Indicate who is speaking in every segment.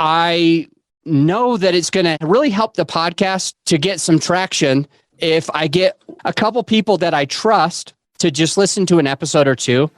Speaker 1: I know that it's going to really help the podcast to get some traction if I get a couple people that I trust to just listen to an episode or two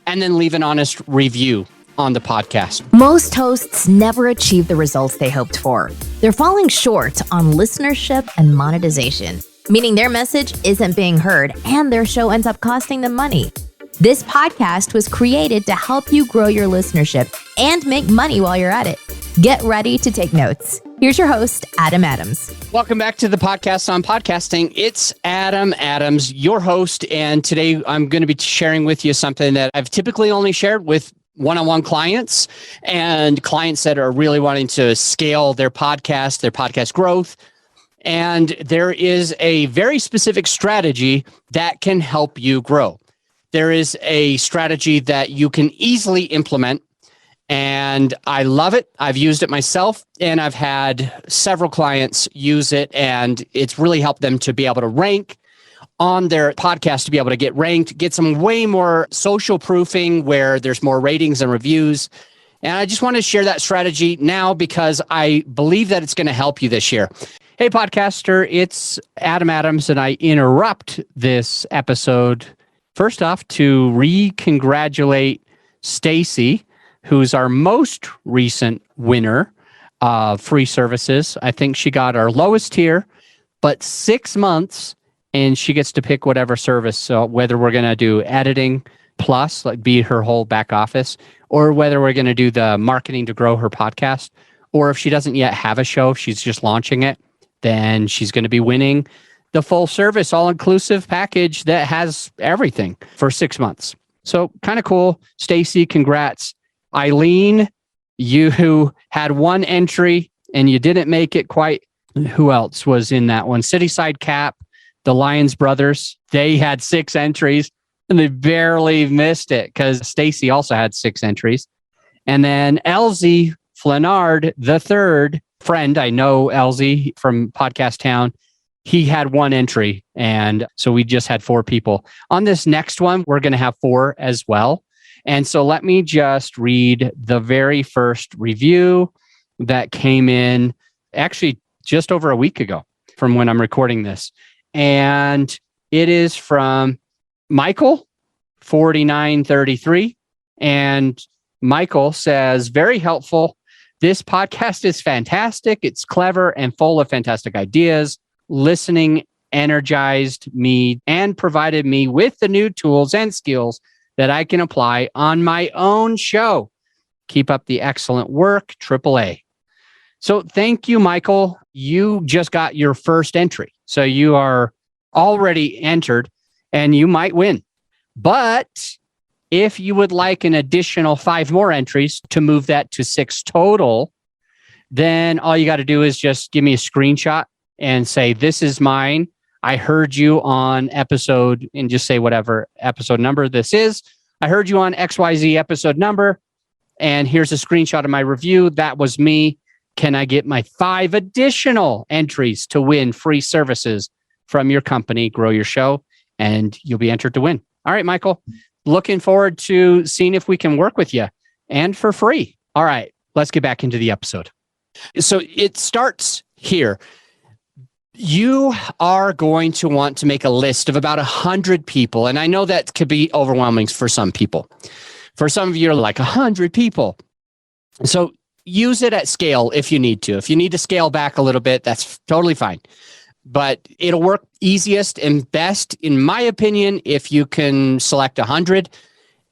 Speaker 1: and then leave an honest review on the podcast.
Speaker 2: Most hosts never achieve the results they hoped for. They're falling short on listenership and monetization, meaning their message isn't being heard and their show ends up costing them money. This podcast was created to help you grow your listenership and make money while you're at it. Get ready to take notes. Here's your host, Adam Adams.
Speaker 1: Welcome back to the podcast on podcasting. It's Adam Adams, your host, and today I'm going to be sharing with you something that I've typically only shared with one-on-one clients and clients that are really wanting to scale their podcast growth. And there is a very specific strategy that can help you grow. There is a strategy that you can easily implement, and I love it. I've used it myself, and I've had several clients use it, and it's really helped them to be able to rank on their podcast, to be able to get ranked, get some way more social proofing where there's more ratings and reviews. And I just want to share that strategy now because I believe that it's going to help you this year. Hey, podcaster, it's Adam Adams, and I interrupt this episode first off to re-congratulate Stacy, who's our most recent winner of free services. I think she got our lowest tier, but 6 months, and she gets to pick whatever service. So whether we're going to do editing plus, like be her whole back office, or whether we're going to do the marketing to grow her podcast, or if she doesn't yet have a show, if she's just launching it, then she's going to be winning the full service, all-inclusive package that has everything for 6 months. So kind of cool. Stacy, congrats. Eileen, you had one entry and you didn't make it quite. Who else was in that one? Cityside Cap, the Lyons brothers, they had 6 entries and they barely missed it because Stacy also had 6 entries. And then Elsie Flanard, the third friend, I know Elsie from Podcast Town, he had 1 entry. And so we just had 4 people. On this next one, we're going to have 4 as well. And so let me just read the very first review that came in actually just over a week ago from when I'm recording this. And it is from Michael, 4933. And Michael says, very helpful. This podcast is fantastic. It's clever and full of fantastic ideas. Listening energized me and provided me with the new tools and skills that I can apply on my own show. Keep up the excellent work, AAA. So thank you, Michael. You just got your first entry. So you are already entered and you might win. But if you would like an additional 5 more entries to move that to 6 total, then all you got to do is just give me a screenshot and say, this is mine. I heard you on episode, and just say whatever episode number this is. I heard you on XYZ episode number, and here's a screenshot of my review. That was me. Can I get my 5 additional entries to win free services from your company, grow your show, and you'll be entered to win. All right, Michael, looking forward to seeing if we can work with you and for free. All right, let's get back into the episode. So it starts here. You are going to want to make a list of about 100 people. And I know that could be overwhelming for some people. For some of you, are like 100 people. So use it at scale if you need to. If you need to scale back a little bit, that's totally fine. But it'll work easiest and best, in my opinion, if you can select 100.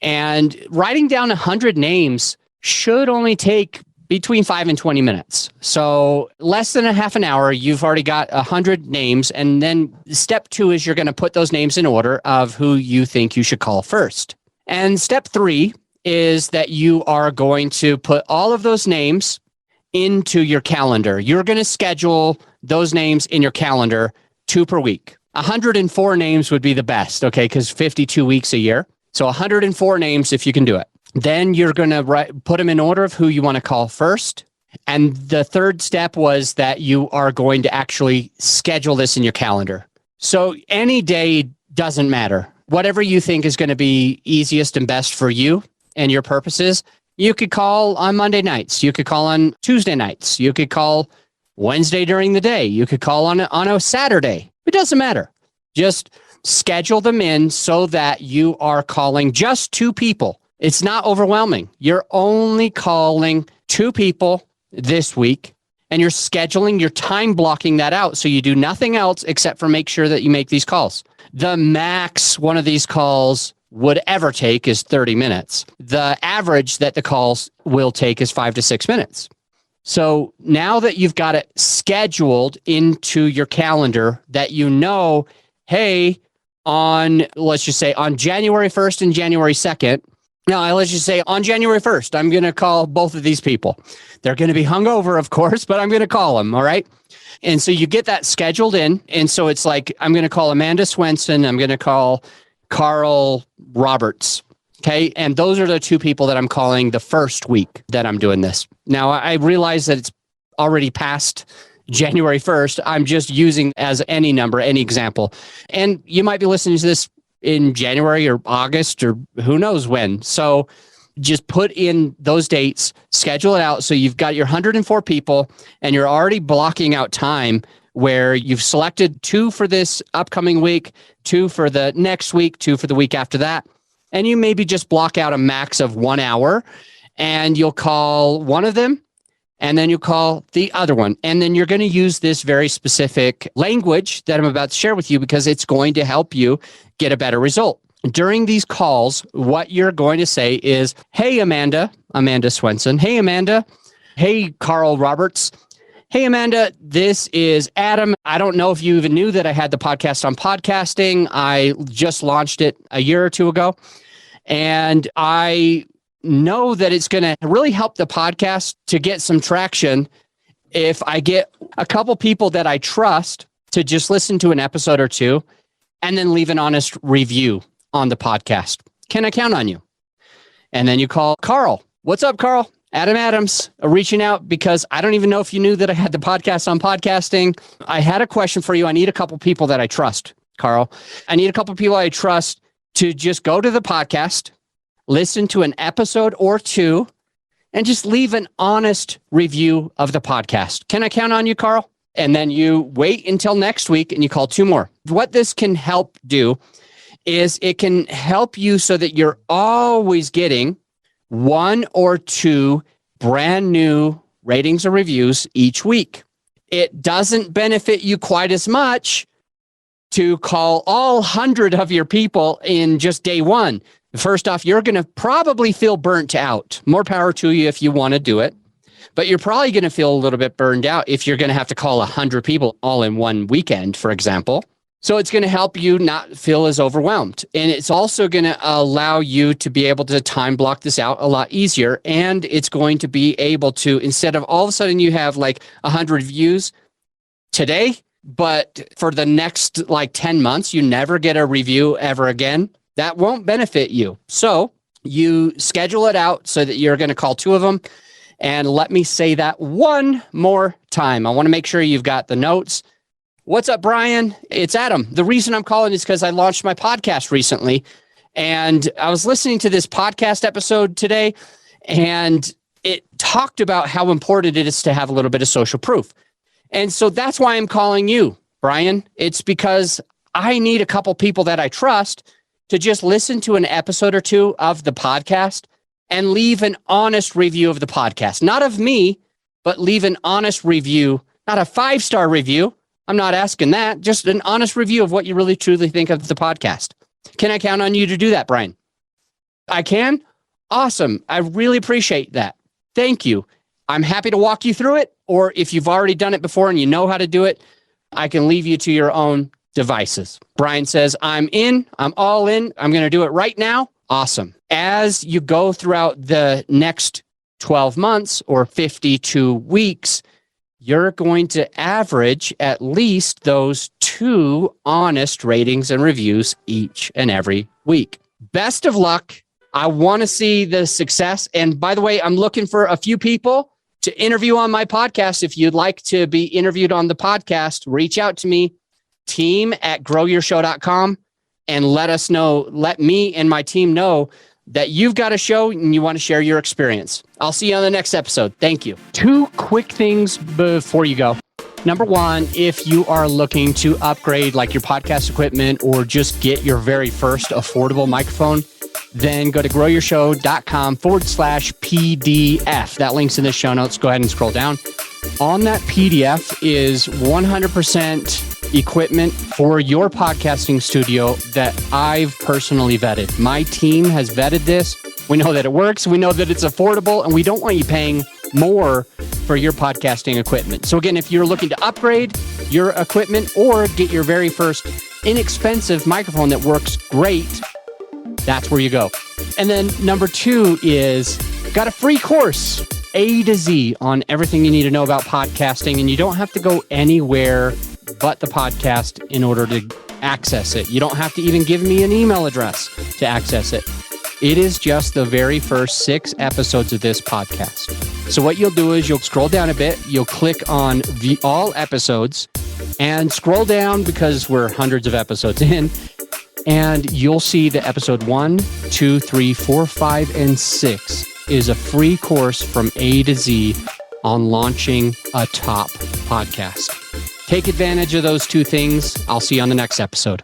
Speaker 1: And writing down 100 names should only take between 5 and 20 minutes. So less than a half an hour, you've already got 100 names. And then step 2 is you're going to put those names in order of who you think you should call first. And step 3 is that you are going to put all of those names into your calendar. You're going to schedule those names in your calendar 2 per week. 104 names would be the best, okay? Because 52 weeks a year. So 104 names if you can do it. Then you're going to put them in order of who you want to call first. And the third step was that you are going to actually schedule this in your calendar. So any day doesn't matter. Whatever you think is going to be easiest and best for you and your purposes, You could call on Monday nights. You could call on Tuesday nights. You could call Wednesday during the day. You could call on a Saturday. It doesn't matter. Just schedule them in so that you are calling just 2 people. It's not overwhelming. You're only calling 2 people this week, and you're scheduling, you're time blocking that out. So you do nothing else except for make sure that you make these calls. The max one of these calls would ever take is 30 minutes. The average that the calls will take is 5 to 6 minutes. So now that you've got it scheduled into your calendar that you know, hey, let's just say on January 1st and January 2nd, let's just say on January 1st, I'm going to call both of these people. They're going to be hungover, of course, but I'm going to call them. All right. And so you get that scheduled in. And so it's like, I'm going to call Amanda Swenson. I'm going to call Carl Roberts. Okay. And those are the 2 people that I'm calling the first week that I'm doing this. Now, I realize that it's already past January 1st. I'm just using as any number, any example. And you might be listening to this in January or August or who knows when. So just put in those dates, schedule it out. So you've got your 104 people and you're already blocking out time where you've selected 2 for this upcoming week, 2 for the next week, 2 for the week after that. And you maybe just block out a max of 1 hour and you'll call one of them and then you call the other one. And then you're going to use this very specific language that I'm about to share with you because it's going to help you get a better result. During these calls, what you're going to say is, hey, Amanda Swenson. Hey, Amanda. Hey, Carl Roberts. Hey, Amanda, this is Adam. I don't know if you even knew that I had the podcast on podcasting. I just launched it a year or 2 ago. And I know that it's going to really help the podcast to get some traction if I get a couple people that I trust to just listen to an episode or 2 and then leave an honest review on the podcast. Can I count on you? And then you call Carl. What's up, Carl? Adam Adams, reaching out because I don't even know if you knew that I had the podcast on podcasting. I had a question for you. I need a couple people that I trust, Carl. I need a couple people I trust to just go to the podcast, listen to an episode or 2, and just leave an honest review of the podcast. Can I count on you, Carl? And then you wait until next week and you call 2 more. What this can help do is it can help you so that you're always getting 1 or 2 brand new ratings or reviews each week. It doesn't benefit you quite as much to call all 100 of your people in just day 1. First off, you're going to probably feel burnt out. More power to you if you want to do it. But you're probably going to feel a little bit burned out if you're going to have to call 100 people all in one weekend, for example. So it's going to help you not feel as overwhelmed. And it's also going to allow you to be able to time block this out a lot easier. And it's going to be able to, instead of all of a sudden you have like 100 views today, but for the next like 10 months, you never get a review ever again. That won't benefit you. So you schedule it out so that you're going to call 2 of them. And let me say that one more time. I want to make sure you've got the notes. What's up, Brian? It's Adam. The reason I'm calling is because I launched my podcast recently. And I was listening to this podcast episode today, and it talked about how important it is to have a little bit of social proof. And so that's why I'm calling you, Brian. It's because I need a couple people that I trust to just listen to an episode or 2 of the podcast and leave an honest review of the podcast. Not of me, but leave an honest review, not a 5-star review. I'm not asking that. Just an honest review of what you really truly think of the podcast. Can I count on you to do that, Brian? I can? Awesome. I really appreciate that. Thank you. I'm happy to walk you through it. Or if you've already done it before and you know how to do it, I can leave you to your own devices. Brian says, I'm in. I'm all in. I'm going to do it right now. Awesome. As you go throughout the next 12 months or 52 weeks, you're going to average at least those 2 honest ratings and reviews each and every week. Best of luck. I want to see the success. And by the way, I'm looking for a few people to interview on my podcast. If you'd like to be interviewed on the podcast, reach out to me, team@growyourshow.com, and let us know, let me and my team know that you've got a show and you want to share your experience. I'll see you on the next episode. Thank you. 2 quick things before you go. Number 1, if you are looking to upgrade like your podcast equipment or just get your very first affordable microphone, then go to growyourshow.com/PDF. That link's in the show notes. Go ahead and scroll down. On that PDF is 100% equipment for your podcasting studio that I've personally vetted. My team has vetted this. We know that it works. We know that it's affordable, and we don't want you paying more for your podcasting equipment. So again, if you're looking to upgrade your equipment or get your very first inexpensive microphone that works great, that's where you go. And then number 2 is got a free course, A to Z, on everything you need to know about podcasting. And you don't have to go anywhere but the podcast in order to access it. You don't have to even give me an email address to access it. It is just the very first 6 episodes of this podcast. So what you'll do is you'll scroll down a bit. You'll click on all episodes and scroll down because we're hundreds of episodes in. And you'll see that episode 1, 2, 3, 4, 5, and 6 is a free course from A to Z on launching a top podcast. Take advantage of those 2 things. I'll see you on the next episode.